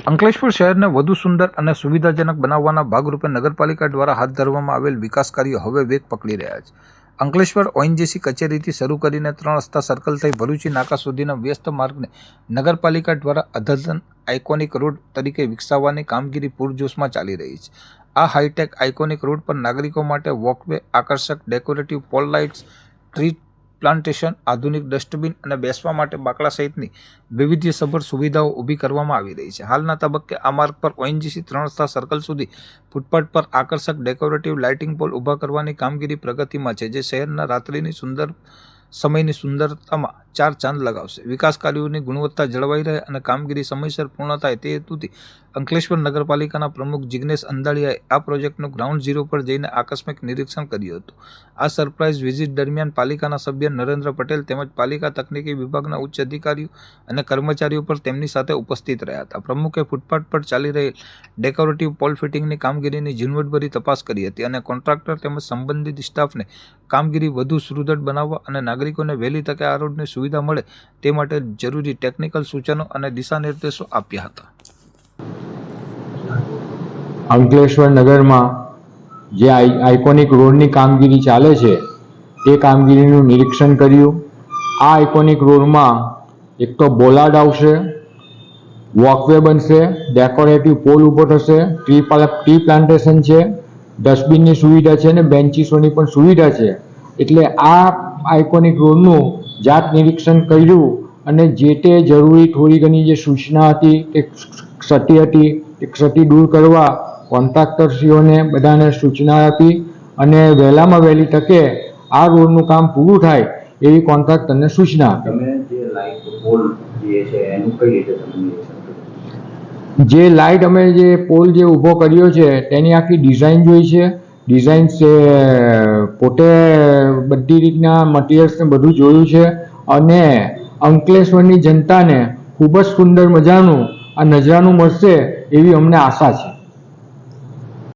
અંકલેશ્વર શહેરને વધુ સુંદર અને સુવિધાજનક બનાવવાના ભાગરૂપે નગરપાલિકા દ્વારા હાથ ધરવામાં આવેલ વિકાસ કાર્યો હવે વેગ પકડી રહ્યા છે. અંકલેશ્વર ઓએનજીસી કચેરીથી શરૂ કરીને 3 રસ્તા સર્કલ થઈ ભરૂચી નાકા સુધીના વ્યસ્ત માર્ગને નગરપાલિકા દ્વારા અદ્યતન આઇકોનિક રોડ તરીકે વિકસાવવાની કામગીરી પૂરજોશમાં ચાલી રહી છે. આ હાઈટેક આઇકોનિક રોડ પર નાગરિકો માટે વોકવે, આકર્ષક decorative pole lights, tree plantation, આધુનિક ડસ્ટબિન અને બેસવા માટે બાકડા સહિતની વૈવિધ્યસભર સુવિધાઓ ઊભી કરવામાં આવી રહી છે. હાલના તબક્કે આ માર્ગ પર ઓએનજીસી 3 રસ્તા સર્કલ સુધી ફૂટપાથ પર આકર્ષક ડેકોરેટિવ લાઇટિંગ પોલ ઊભા કરવાની કામગીરી પ્રગતિમાં છે, જે શહેરના રાત્રિની સમયની સુંદરતામાં 4 ચાંદ લગાવશે. વિકાસ કાર્યોની ગુણવત્તા જળવાઈ રહે અને કામગીરી સમયસર પૂર્ણ થાય તે હેતુથી અંકલેશ્વર નગરપાલિકાના પ્રમુખ જિગ્નેશ અંધાળિયાએ આ પ્રોજેક્ટનું ગ્રાઉન્ડ ઝીરો પર જઈને આકસ્મિક નિરીક્ષણ કર્યું હતું. આ સરપ્રાઇઝ વિઝિટ દરમિયાન પાલિકાના સભ્ય નરેન્દ્ર પટેલ તેમજ પાલિકા તકનીકી વિભાગના ઉચ્ચ અધિકારીઓ અને કર્મચારીઓ પર તેમની સાથે ઉપસ્થિત રહ્યા હતા. પ્રમુખે ફૂટપાથ પર ચાલી રહેલ ડેકોરેટિવ પોલ ફિટિંગની કામગીરીની ઝીણવટભરી તપાસ કરી હતી અને કોન્ટ્રાક્ટર તેમજ સંબંધિત સ્ટાફને કામગીરી વધુ સુદૃઢ બનાવવા અને નાગરિકોને વહેલી તકે આ રોડની સુવિધા મળે તે માટે જરૂરી ટેકનિકલ સૂચનો અને દિશાનિર્દેશો આપ્યા હતા. અંકલેશ્વર નગરમાં જે આઇકોનિક રોડની કામગીરી ચાલે છે તે કામગીરીનું નિરીક્ષણ કર્યું. આ આઇકોનિક રોડમાં એક તો બોલાર્ડ આવશે, વોકવે બનશે, ડેકોરેટિવ પોલ ઊભો થશે, ટ્રી પ્લાન્ટેશન છે, ડસ્ટબિનની સુવિધા છે અને બેન્ચીસોની પણ સુવિધા છે. એટલે આ આઇકોનિક રોડનું જાત નિરીક્ષણ કર્યું અને જે તે જરૂરી થોડી ઘણી જે સૂચના હતી તે ક્ષતિ દૂર કરવા કોન્ટ્રાક્ટરશ્રીઓને બધાને સૂચના આપી અને વહેલામાં વહેલી તકે આ રોડનું કામ પૂરું થાય એવી કોન્ટ્રાક્ટરને સૂચના આપી. જે લાઇટ અમે જે પોલ જે ઊભો કર્યો છે તેની આખી ડિઝાઇન જોઈ છે. ડિઝાઇન પોતે બધી રીતના મટીરિયલ્સને બધું જોયું છે અને અંકલેશ્વરની જનતાને ખૂબ જ સુંદર મજાનું આ નજરાનું મળશે એવી અમને આશા છે.